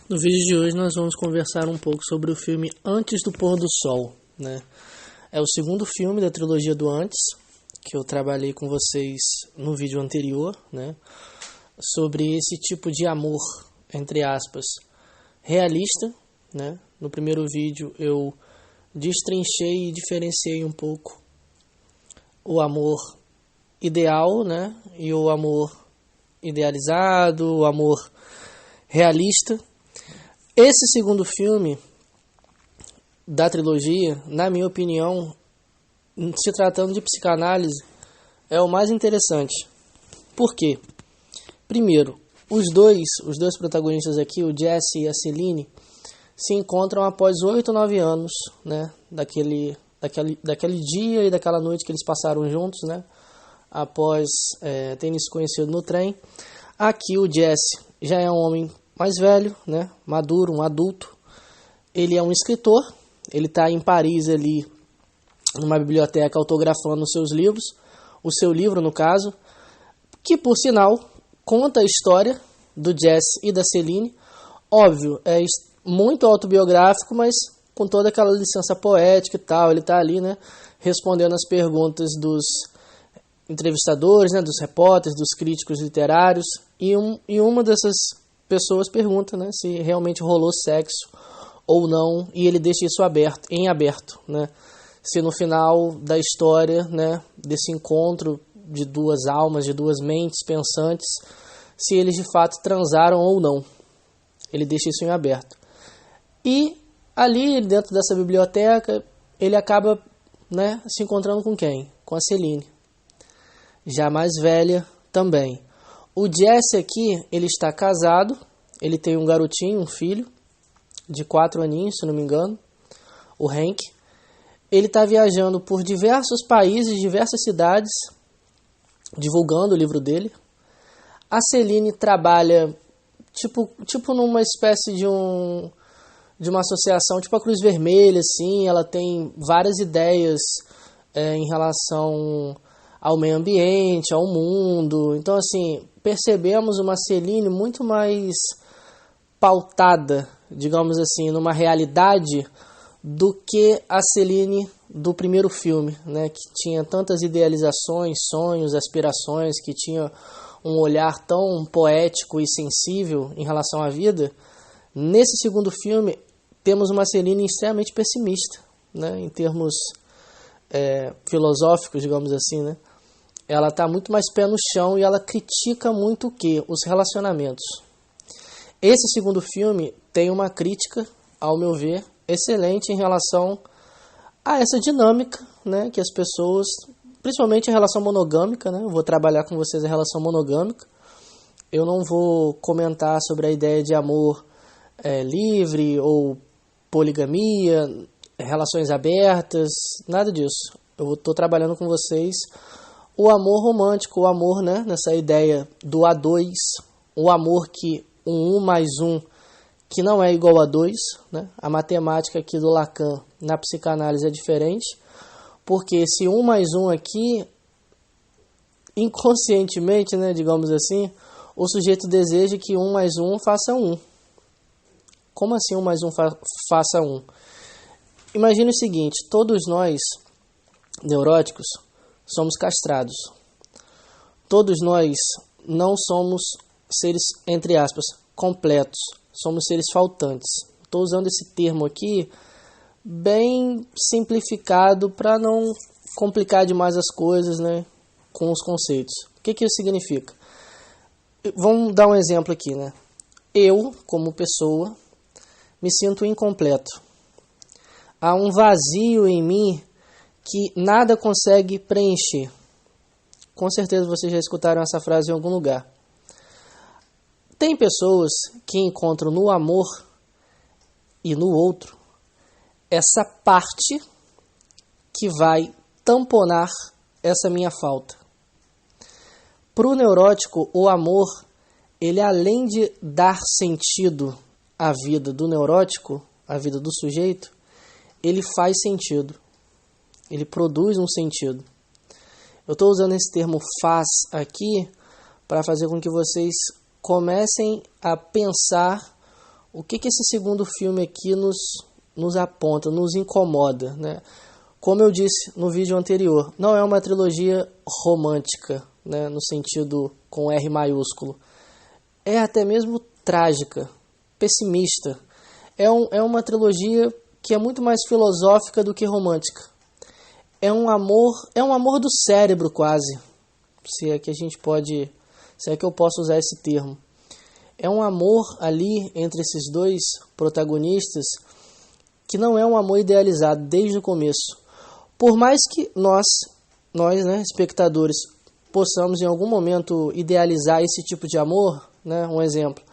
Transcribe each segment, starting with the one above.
No vídeo de hoje nós vamos conversar um pouco sobre o filme Antes do Pôr do Sol, né? É o segundo filme da trilogia do Antes, que eu trabalhei com vocês no vídeo anterior, né? Sobre esse tipo de amor, entre aspas, realista, né? No primeiro vídeo eu destrinchei e diferenciei um pouco o amor ideal, né? E o amor idealizado, o amor realista. Esse segundo filme da trilogia, na minha opinião, se tratando de psicanálise, é o mais interessante. Por quê? Primeiro, os dois protagonistas aqui, o Jesse e a Celine, se encontram após 8 ou 9 anos, né, daquele dia e daquela noite que eles passaram juntos, né, após terem se conhecido no trem. Aqui o Jesse já é um homem mais velho, né, maduro, um adulto. Ele é um escritor, ele está em Paris ali, numa biblioteca, autografando os seus livros, o seu livro no caso, que por sinal conta a história do Jesse e da Celine. Óbvio, é muito autobiográfico, mas com toda aquela licença poética e tal. Ele está ali, né, respondendo as perguntas dos entrevistadores, né, dos repórteres, dos críticos literários, e uma dessas pessoas pergunta, né, se realmente rolou sexo ou não, e ele deixa isso em aberto, né, se no final da história, né, desse encontro de duas almas, de duas mentes pensantes, se eles de fato transaram ou não. Ele deixa isso em aberto. E ali dentro dessa biblioteca, ele acaba, né, se encontrando com quem? Com a Celine, já mais velha também. O Jesse aqui, ele está casado, ele tem um garotinho, um filho, de 4 aninhos, se não me engano, o Hank. Ele está viajando por diversos países, diversas cidades, divulgando o livro dele. A Celine trabalha tipo numa espécie de uma associação, tipo a Cruz Vermelha, assim. Ela tem várias ideias em relação ao meio ambiente, ao mundo. Então, assim, percebemos uma Celine muito mais pautada, digamos assim, numa realidade do que a Celine do primeiro filme, né, que tinha tantas idealizações, sonhos, aspirações, que tinha um olhar tão poético e sensível em relação à vida. Nesse segundo filme, temos uma Celine extremamente pessimista, né, em termos filosóficos, digamos assim, né. Ela está muito mais pé no chão e ela critica muito o quê? Os relacionamentos. Esse segundo filme tem uma crítica, ao meu ver, excelente em relação a essa dinâmica, né, que as pessoas, principalmente a relação monogâmica, né, eu vou trabalhar com vocês a relação monogâmica. Eu não vou comentar sobre a ideia de amor livre ou poligamia, relações abertas, nada disso. Eu estou trabalhando com vocês o amor romântico, o amor, né, nessa ideia do A2, o amor que um mais um, que não é igual a 2, né? A matemática aqui do Lacan na psicanálise é diferente, porque esse 1 mais 1 aqui, inconscientemente, né, digamos assim, o sujeito deseja que 1 mais 1 faça 1. Como assim 1 mais 1 faça 1? Imagine o seguinte, todos nós, neuróticos, somos castrados. Todos nós não somos seres, entre aspas, completos. Somos seres faltantes. Estou usando esse termo aqui bem simplificado para não complicar demais as coisas, né, com os conceitos. O que isso significa? Vamos dar um exemplo aqui, né? Eu, como pessoa, me sinto incompleto. Há um vazio em mim que nada consegue preencher. Com certeza vocês já escutaram essa frase em algum lugar. Tem pessoas que encontram no amor e no outro essa parte que vai tamponar essa minha falta. Para o neurótico, o amor, ele além de dar sentido à vida do neurótico, à vida do sujeito, ele faz sentido. Ele produz um sentido. Eu estou usando esse termo faz aqui para fazer com que vocês comecem a pensar O que esse segundo filme aqui nos aponta, nos incomoda, né? Como eu disse no vídeo anterior, não é uma trilogia romântica, né, no sentido com R maiúsculo. É até mesmo trágica, pessimista. É uma trilogia que é muito mais filosófica do que romântica. É um amor do cérebro quase, se é que eu posso usar esse termo. É um amor ali entre esses dois protagonistas que não é um amor idealizado desde o começo. Por mais que nós, né, espectadores, possamos em algum momento idealizar esse tipo de amor, né, um exemplo.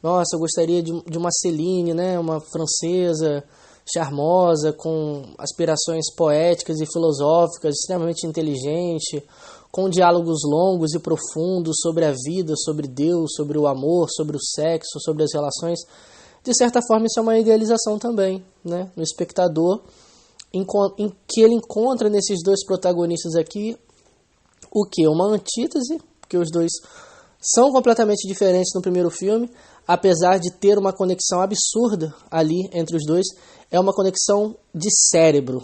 Nossa, eu gostaria de uma Céline, né, uma francesa charmosa, com aspirações poéticas e filosóficas, extremamente inteligente, com diálogos longos e profundos sobre a vida, sobre Deus, sobre o amor, sobre o sexo, sobre as relações. De certa forma, isso é uma idealização também, né, no espectador, em que ele encontra nesses dois protagonistas aqui o que? Uma antítese, porque os dois são completamente diferentes no primeiro filme, apesar de ter uma conexão absurda ali entre os dois, é uma conexão de cérebro.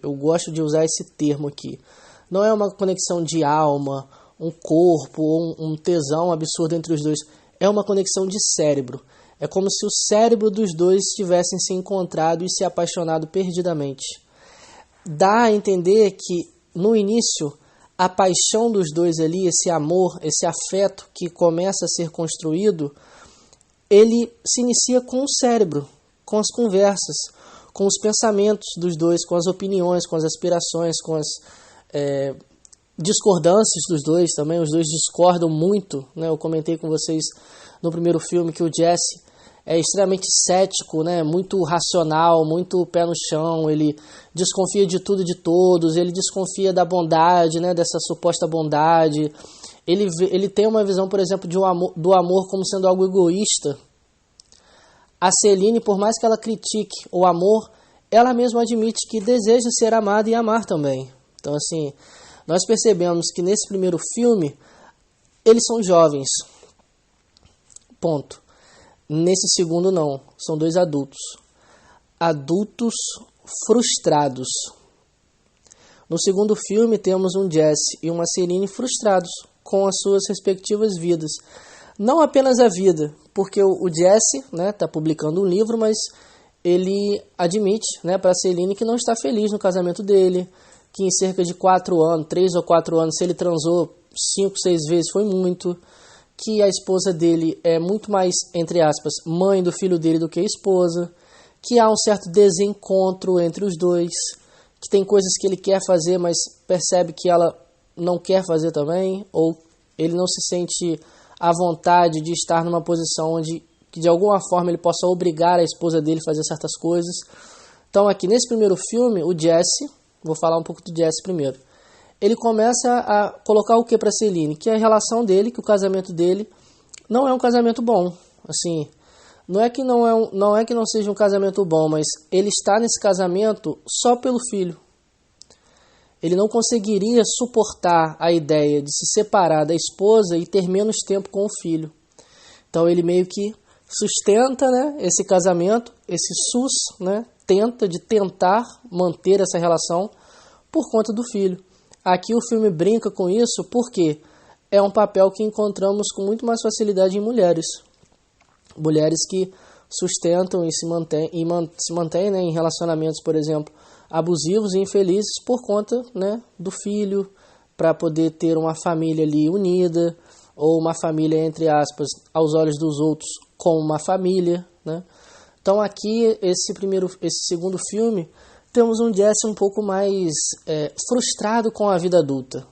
Eu gosto de usar esse termo aqui. Não é uma conexão de alma, um corpo ou um tesão absurdo entre os dois. É uma conexão de cérebro. É como se o cérebro dos dois tivessem se encontrado e se apaixonado perdidamente. Dá a entender que, no início, a paixão dos dois ali, esse amor, esse afeto que começa a ser construído, ele se inicia com o cérebro, com as conversas, com os pensamentos dos dois, com as opiniões, com as aspirações, com as discordâncias dos dois também. Os dois discordam muito, né? Eu comentei com vocês no primeiro filme que o Jesse é extremamente cético, né? Muito racional, muito pé no chão, ele desconfia de tudo e de todos, ele desconfia da bondade, né? Dessa suposta bondade. Ele tem uma visão, por exemplo, do amor como sendo algo egoísta. A Céline, por mais que ela critique o amor, ela mesma admite que deseja ser amada e amar também. Então, assim, nós percebemos que nesse primeiro filme, eles são jovens. Ponto. Nesse segundo, não. São dois adultos. Adultos frustrados. No segundo filme, temos um Jesse e uma Céline frustrados com as suas respectivas vidas. Não apenas a vida, porque o Jesse, né, está publicando um livro, mas ele admite, né, para a Céline que não está feliz no casamento dele, que em cerca de 4 anos, 3 ou 4 anos, se ele transou 5, 6 vezes foi muito, que a esposa dele é muito mais, entre aspas, mãe do filho dele do que a esposa, que há um certo desencontro entre os dois, que tem coisas que ele quer fazer, mas percebe que ela não quer fazer também, ou ele não se sente à vontade de estar numa posição onde, que de alguma forma, ele possa obrigar a esposa dele a fazer certas coisas. Então, aqui nesse primeiro filme, o Jesse, vou falar um pouco do Jesse primeiro, ele começa a colocar o que para Céline? Que a relação dele, que o casamento dele não é um casamento bom. Assim, não é que não seja um casamento bom, mas ele está nesse casamento só pelo filho. Ele não conseguiria suportar a ideia de se separar da esposa e ter menos tempo com o filho. Então ele meio que sustenta, né, esse casamento, esse SUS, né, tentar manter essa relação por conta do filho. Aqui o filme brinca com isso porque é um papel que encontramos com muito mais facilidade em mulheres. Mulheres que sustentam e se mantêm, né, em relacionamentos, por exemplo, abusivos e infelizes por conta, né, do filho, para poder ter uma família ali unida, ou uma família, entre aspas, aos olhos dos outros, como uma família, né? Então aqui, esse segundo filme, temos um Jesse um pouco mais frustrado com a vida adulta.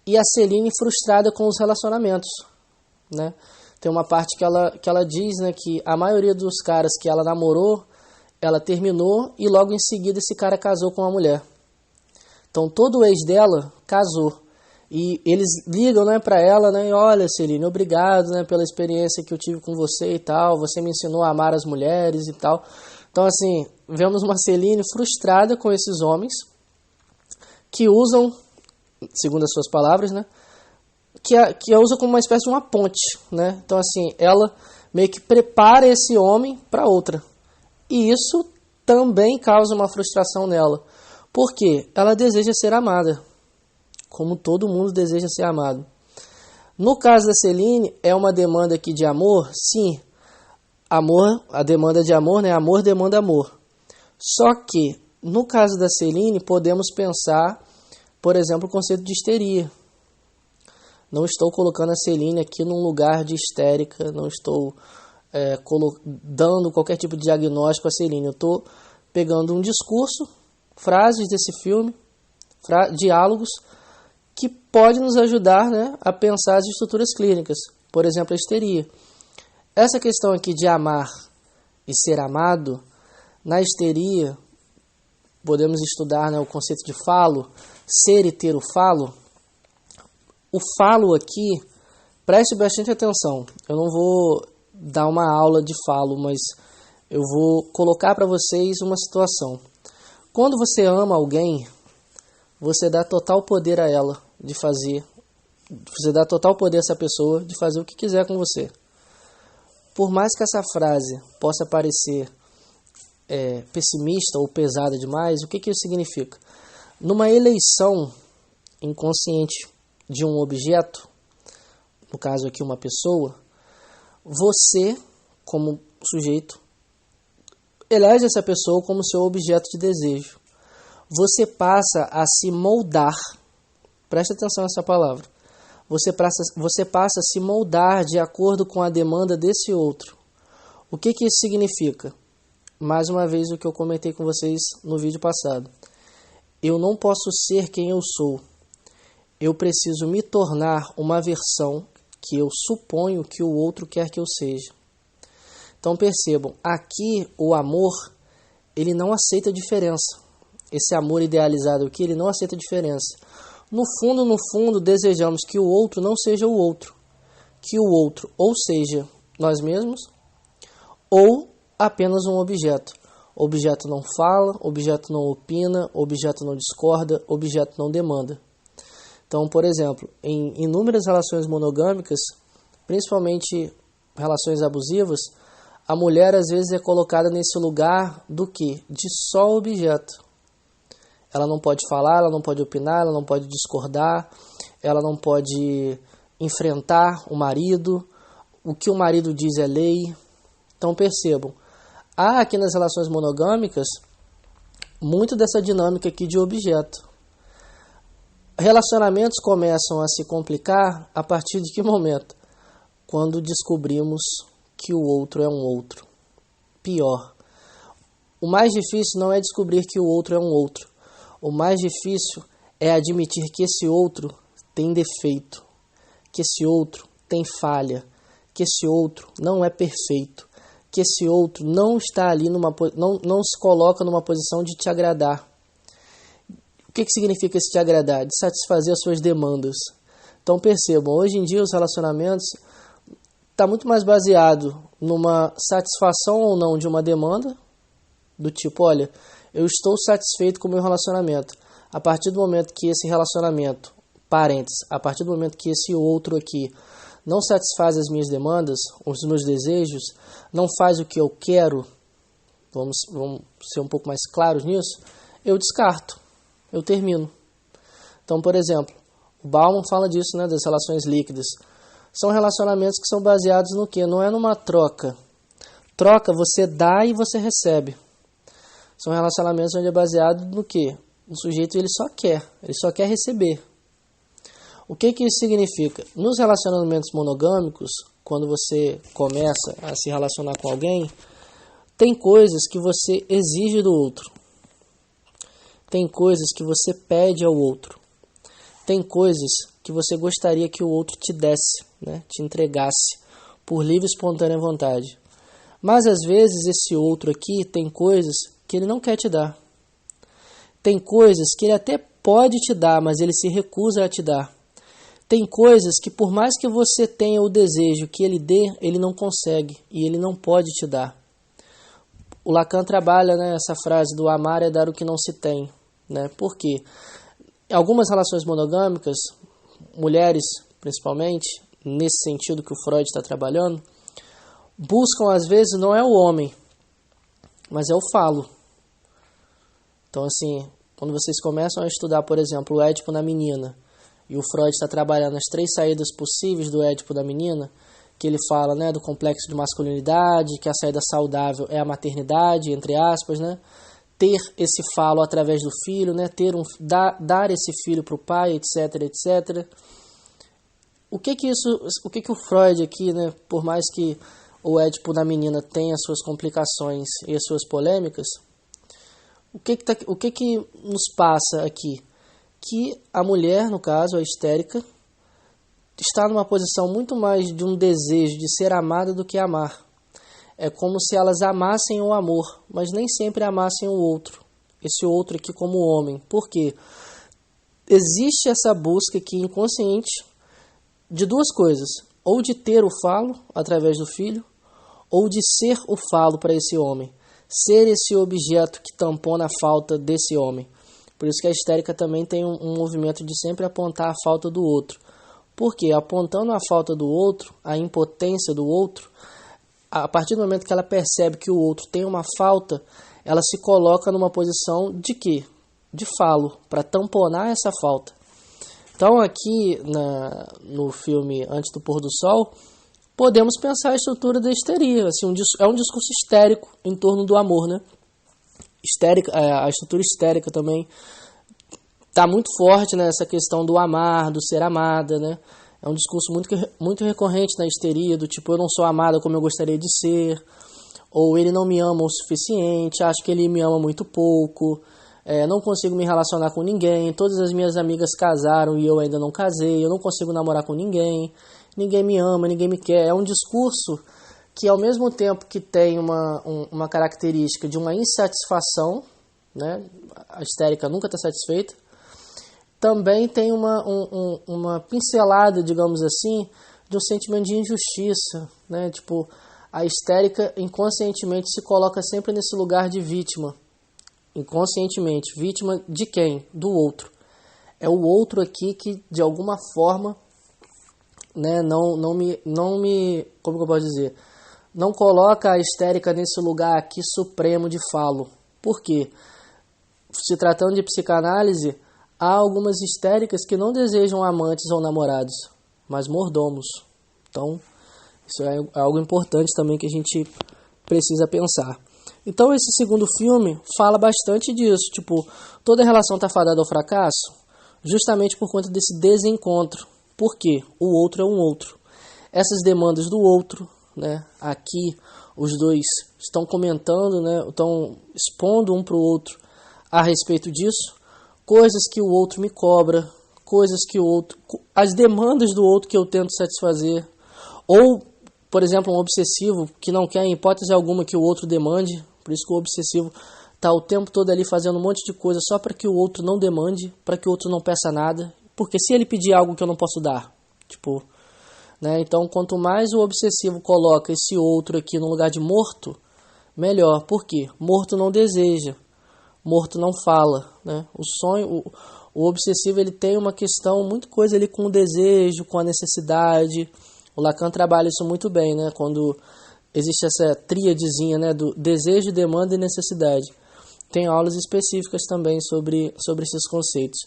E a Céline frustrada com os relacionamentos, né? Tem uma parte que ela diz, né, que a maioria dos caras que ela namorou, ela terminou e logo em seguida esse cara casou com uma mulher. Então todo o ex dela casou. E eles ligam, né, para ela, né, e olha, Céline, obrigado, né, pela experiência que eu tive com você e tal, você me ensinou a amar as mulheres e tal. Então, assim, vemos uma Céline frustrada com esses homens que usam, segundo as suas palavras, né, que a usa como uma espécie de uma ponte, né. Então, assim, ela meio que prepara esse homem para outra. E isso também causa uma frustração nela. Por quê? Ela deseja ser amada, como todo mundo deseja ser amado. No caso da Celine, é uma demanda aqui de amor? Sim. Amor, a demanda de amor, né? Amor demanda amor. Só que, no caso da Celine, podemos pensar, por exemplo, o conceito de histeria. Não estou colocando a Celine aqui num lugar de histérica, não estou dando qualquer tipo de diagnóstico a Celine. Eu estou pegando um discurso, frases desse filme, diálogos, que pode nos ajudar, né, a pensar as estruturas clínicas. Por exemplo, a histeria. Essa questão aqui de amar e ser amado, na histeria, podemos estudar, né, o conceito de falo, ser e ter o falo. O falo aqui, preste bastante atenção. Eu não vou dar uma aula de falo, mas eu vou colocar para vocês uma situação. Quando você ama alguém, você dá total poder a ela de fazer, você dá total poder a essa pessoa de fazer o que quiser com você. Por mais que essa frase possa parecer pessimista ou pesada demais, o que isso significa? Numa eleição inconsciente de um objeto, no caso aqui uma pessoa, você, como sujeito, elege essa pessoa como seu objeto de desejo. Você passa a se moldar, preste atenção nessa palavra, você passa a se moldar de acordo com a demanda desse outro. O que isso significa? Mais uma vez o que eu comentei com vocês no vídeo passado. Eu não posso ser quem eu sou. Eu preciso me tornar uma versão que eu suponho que o outro quer que eu seja. Então percebam, aqui o amor, ele não aceita diferença. Esse amor idealizado aqui, ele não aceita diferença. No fundo, desejamos que o outro não seja o outro. Que o outro ou seja nós mesmos, ou apenas um objeto. Objeto não fala, objeto não opina, objeto não discorda, objeto não demanda. Então, por exemplo, em inúmeras relações monogâmicas, principalmente relações abusivas, a mulher às vezes é colocada nesse lugar do quê? De só objeto. Ela não pode falar, ela não pode opinar, ela não pode discordar, ela não pode enfrentar o marido, o que o marido diz é lei. Então percebam, há aqui nas relações monogâmicas muito dessa dinâmica aqui de objeto. Relacionamentos começam a se complicar a partir de que momento? Quando descobrimos que o outro é um outro. Pior. O mais difícil não é descobrir que o outro é um outro. O mais difícil é admitir que esse outro tem defeito, que esse outro tem falha, que esse outro não é perfeito, que esse outro não está ali não se coloca numa posição de te agradar. O que significa esse te agradar? De satisfazer as suas demandas. Então percebam, hoje em dia os relacionamentos está muito mais baseado numa satisfação ou não de uma demanda, do tipo, olha, eu estou satisfeito com o meu relacionamento. A partir do momento que esse relacionamento, parênteses, a partir do momento que esse outro aqui não satisfaz as minhas demandas, os meus desejos, não faz o que eu quero, vamos ser um pouco mais claros nisso, eu descarto. Eu termino. Então, por exemplo, o Bauman fala disso, né, das relações líquidas. São relacionamentos que são baseados no quê? Não é numa troca. Troca, você dá e você recebe. São relacionamentos onde é baseado no quê? O sujeito ele só quer receber. O que isso significa? Nos relacionamentos monogâmicos, quando você começa a se relacionar com alguém, tem coisas que você exige do outro. Tem coisas que você pede ao outro. Tem coisas que você gostaria que o outro te desse, né? Te entregasse, por livre e espontânea vontade. Mas às vezes esse outro aqui tem coisas que ele não quer te dar. Tem coisas que ele até pode te dar, mas ele se recusa a te dar. Tem coisas que por mais que você tenha o desejo que ele dê, ele não consegue e ele não pode te dar. O Lacan trabalha, né, essa frase do amar é dar o que não se tem. Né? Por quê? Em algumas relações monogâmicas, mulheres principalmente, nesse sentido que o Freud está trabalhando, buscam às vezes não é o homem, mas é o falo. Então assim, quando vocês começam a estudar, por exemplo, o Édipo na menina, e o Freud está trabalhando as 3 saídas possíveis do Édipo da menina, que ele fala, né, do complexo de masculinidade, que a saída saudável é a maternidade, entre aspas, né, ter esse falo através do filho, né, dar esse filho para o pai, etc, etc. O que o Freud aqui, né, por mais que o Édipo da menina tenha as suas complicações e as suas polêmicas, o que nos passa aqui? Que a mulher, no caso, a histérica, está numa posição muito mais de um desejo de ser amada do que amar. É como se elas amassem o amor, mas nem sempre amassem o outro. Esse outro aqui como homem. Por quê? Existe essa busca aqui inconsciente de 2 coisas. Ou de ter o falo através do filho, ou de ser o falo para esse homem. Ser esse objeto que tampona a falta desse homem. Por isso que a histérica também tem um movimento de sempre apontar a falta do outro. Porque apontando a falta do outro, a impotência do outro, a partir do momento que ela percebe que o outro tem uma falta, ela se coloca numa posição de quê? De falo, para tamponar essa falta. Então aqui no filme Antes do Pôr do Sol, podemos pensar a estrutura da histeria. Assim, é um discurso histérico em torno do amor, né? A estrutura histérica também está muito forte nessa questão do amar, do ser amada, né? É um discurso muito recorrente na histeria, do tipo, eu não sou amada como eu gostaria de ser, ou ele não me ama o suficiente, acho que ele me ama muito pouco, não consigo me relacionar com ninguém, todas as minhas amigas casaram e eu ainda não casei, eu não consigo namorar com ninguém, ninguém me ama, ninguém me quer. É um discurso que, ao mesmo tempo que tem uma característica de uma insatisfação, né? A histérica nunca está satisfeita, também tem uma pincelada, digamos assim, de um sentimento de injustiça, né? Tipo, a histérica inconscientemente se coloca sempre nesse lugar de vítima. Inconscientemente. Vítima de quem? Do outro. É o outro aqui que, de alguma forma, né, não me, como que eu posso dizer? Não coloca a histérica nesse lugar aqui supremo de falo. Por quê? Se tratando de psicanálise, há algumas histéricas que não desejam amantes ou namorados, mas mordomos. Então, isso é algo importante também que a gente precisa pensar. Então, esse segundo filme fala bastante disso. Tipo, toda relação está fadada ao fracasso justamente por conta desse desencontro. Por quê? O outro é um outro. Essas demandas do outro, né? Aqui, os dois estão comentando, né? Estão expondo um para o outro a respeito disso. Coisas que o outro me cobra, coisas que o outro... As demandas do outro que eu tento satisfazer. Ou, por exemplo, um obsessivo que não quer, em hipótese alguma, que o outro demande. Por isso que o obsessivo está o tempo todo ali fazendo um monte de coisa só para que o outro não demande, para que o outro não peça nada. Porque se ele pedir algo que eu não posso dar, tipo... Né? Então, quanto mais o obsessivo coloca esse outro aqui no lugar de morto, melhor. Por quê? Morto não deseja. Morto não fala, né? O sonho, o obsessivo, ele tem uma questão, muita coisa ali com o desejo, com a necessidade. O Lacan trabalha isso muito bem, né? Quando existe essa tríadezinha, né? Do desejo, demanda e necessidade. Tem aulas específicas também sobre esses conceitos.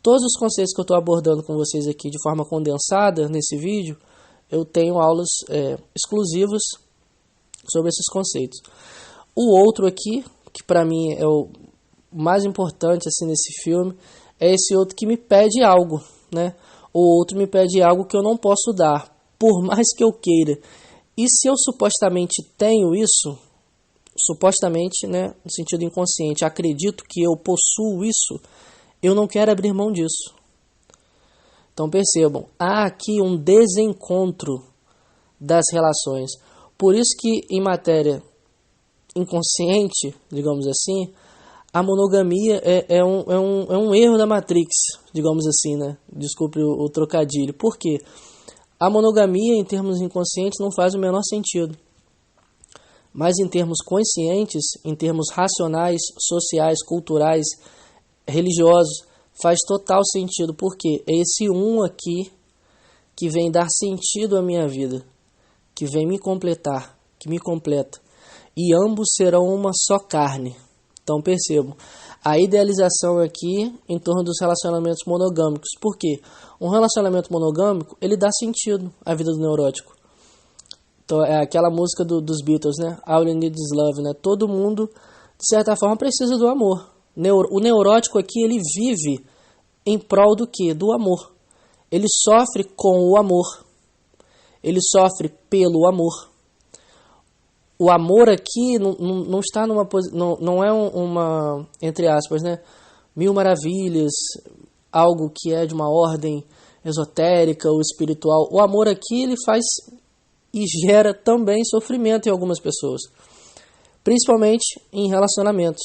Todos os conceitos que eu estou abordando com vocês aqui de forma condensada nesse vídeo, eu tenho aulas exclusivas sobre esses conceitos. O outro aqui, que para mim é o mais importante assim nesse filme, é esse outro que me pede algo, né? O outro me pede algo que eu não posso dar, por mais que eu queira. E se eu supostamente tenho isso, supostamente, né, no sentido inconsciente, acredito que eu possuo isso, eu não quero abrir mão disso. Então percebam, há aqui um desencontro das relações. Por isso que em matéria inconsciente, digamos assim, a monogamia é um erro da Matrix, digamos assim, né? Desculpe o trocadilho. Por quê? A monogamia, em termos inconscientes, não faz o menor sentido. Mas em termos conscientes, em termos racionais, sociais, culturais, religiosos, faz total sentido. Porque é esse um aqui que vem dar sentido à minha vida, que vem me completar, que me completa, e ambos serão uma só carne. Então percebam, a idealização aqui em torno dos relacionamentos monogâmicos. Por quê? Um relacionamento monogâmico, ele dá sentido à vida do neurótico. Então é aquela música dos Beatles, né? All you need is love, né? Todo mundo, de certa forma, precisa do amor. O neurótico aqui, ele vive em prol do quê? Do amor. Ele sofre com o amor. Ele sofre pelo amor. O amor aqui não está numa posição, não é uma, entre aspas, né, mil maravilhas, algo que é de uma ordem esotérica ou espiritual. O amor aqui, ele faz e gera também sofrimento em algumas pessoas, principalmente em relacionamentos,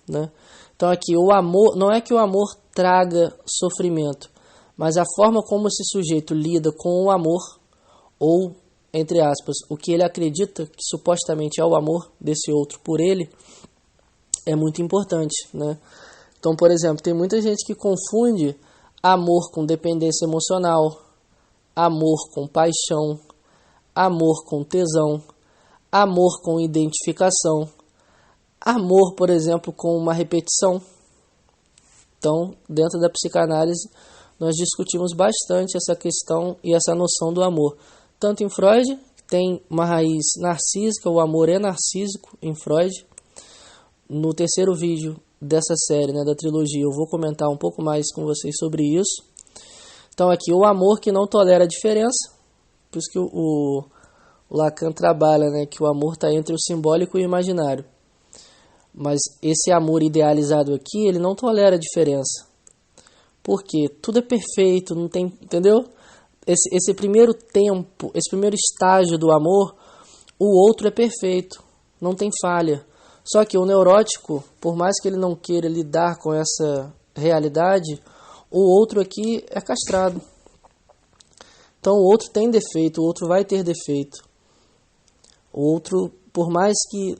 né? Então aqui, o amor, não é que o amor traga sofrimento, mas a forma como esse sujeito lida com o amor, ou, entre aspas, o que ele acredita que supostamente é o amor desse outro por ele, é muito importante, né? Então, por exemplo, tem muita gente que confunde amor com dependência emocional, amor com paixão, amor com tesão, amor com identificação, amor, por exemplo, com uma repetição. Então, dentro da psicanálise, nós discutimos bastante essa questão e essa noção do amor. Tanto em Freud, tem uma raiz narcísica, o amor é narcísico em Freud. No terceiro vídeo dessa série, né, da trilogia, eu vou comentar um pouco mais com vocês sobre isso. Então aqui, o amor que não tolera a diferença, por isso que o Lacan trabalha, né, que o amor está entre o simbólico e o imaginário. Mas esse amor idealizado aqui, ele não tolera a diferença. Porque tudo é perfeito, não tem, entendeu? Esse primeiro tempo, esse primeiro estágio do amor, o outro é perfeito, não tem falha. Só que o neurótico, por mais que ele não queira lidar com essa realidade, o outro aqui é castrado. Então o outro tem defeito, o outro vai ter defeito. O outro, por mais que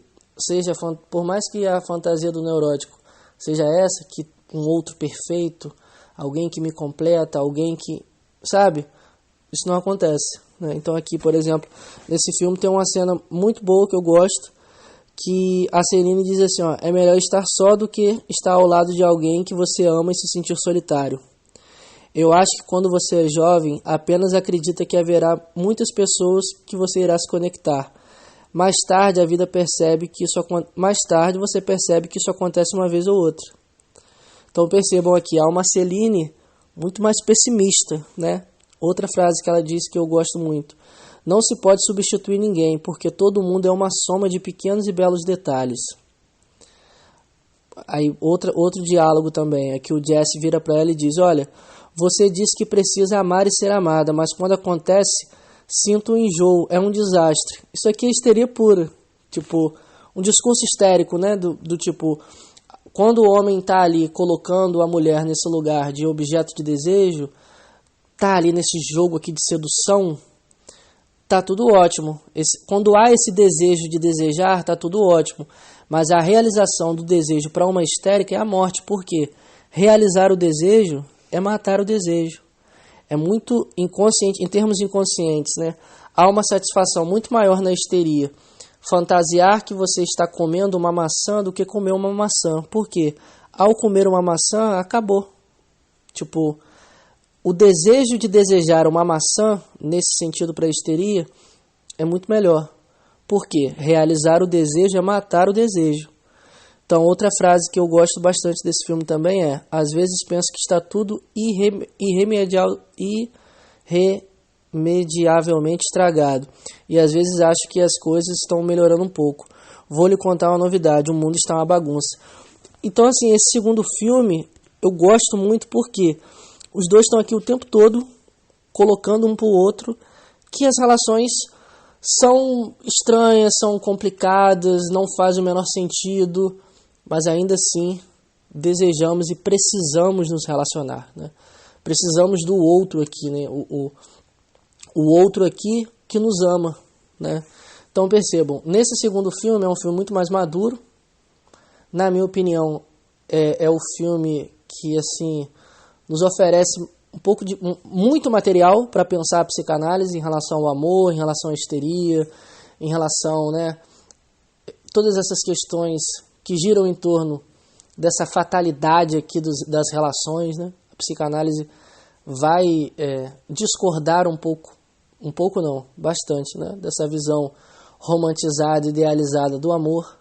a fantasia do neurótico seja essa, que um outro perfeito, alguém que me completa, alguém que, sabe? Isso não acontece, né? Então aqui, por exemplo, nesse filme tem uma cena muito boa que eu gosto, que a Celine diz assim, ó, é melhor estar só do que estar ao lado de alguém que você ama e se sentir solitário. Eu acho que quando você é jovem, apenas acredita que haverá muitas pessoas que você irá se conectar. Mais tarde você percebe que isso acontece uma vez ou outra. Então percebam aqui, há uma Celine muito mais pessimista, né? Outra frase que ela disse que eu gosto muito. Não se pode substituir ninguém, porque todo mundo é uma soma de pequenos e belos detalhes. Aí outro diálogo também, é que o Jesse vira para ela e diz, olha, você diz que precisa amar e ser amada, mas quando acontece, sinto um enjoo, é um desastre. Isso aqui é histeria pura, tipo, um discurso histérico, né, do tipo, quando o homem está ali colocando a mulher nesse lugar de objeto de desejo, tá ali nesse jogo aqui de sedução, tá tudo ótimo. Quando há esse desejo de desejar, tá tudo ótimo. Mas a realização do desejo para uma histérica é a morte. Por quê? Realizar o desejo é matar o desejo. É muito inconsciente, em termos inconscientes, né? Há uma satisfação muito maior na histeria. Fantasiar que você está comendo uma maçã do que comer uma maçã. Por quê? Ao comer uma maçã, acabou. Tipo, o desejo de desejar uma maçã, nesse sentido para a histeria, é muito melhor. Por quê? Realizar o desejo é matar o desejo. Então, outra frase que eu gosto bastante desse filme também é: às vezes penso que está tudo irremediavelmente estragado. E às vezes acho que as coisas estão melhorando um pouco. Vou lhe contar uma novidade, o mundo está uma bagunça. Então, assim, esse segundo filme eu gosto muito porque os dois estão aqui o tempo todo colocando um para o outro que as relações são estranhas, são complicadas, não fazem o menor sentido, mas ainda assim desejamos e precisamos nos relacionar, né? Precisamos do outro aqui, né? O outro aqui que nos ama, né? Então percebam, nesse segundo filme é um filme muito mais maduro. Na minha opinião, é o filme que assim nos oferece um pouco de muito material para pensar a psicanálise em relação ao amor, em relação à histeria, em relação, né, todas essas questões que giram em torno dessa fatalidade aqui das relações, né? A psicanálise vai discordar um pouco não, bastante, né, dessa visão romantizada, idealizada do amor.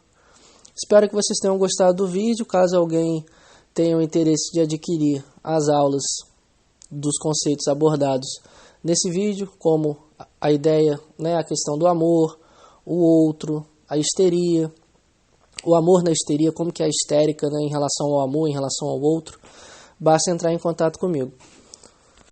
Espero que vocês tenham gostado do vídeo. Caso alguém tenha o interesse de adquirir as aulas dos conceitos abordados nesse vídeo, como a ideia, né, a questão do amor, o outro, a histeria, o amor na histeria, como que é a histérica, né, em relação ao amor, em relação ao outro, basta entrar em contato comigo.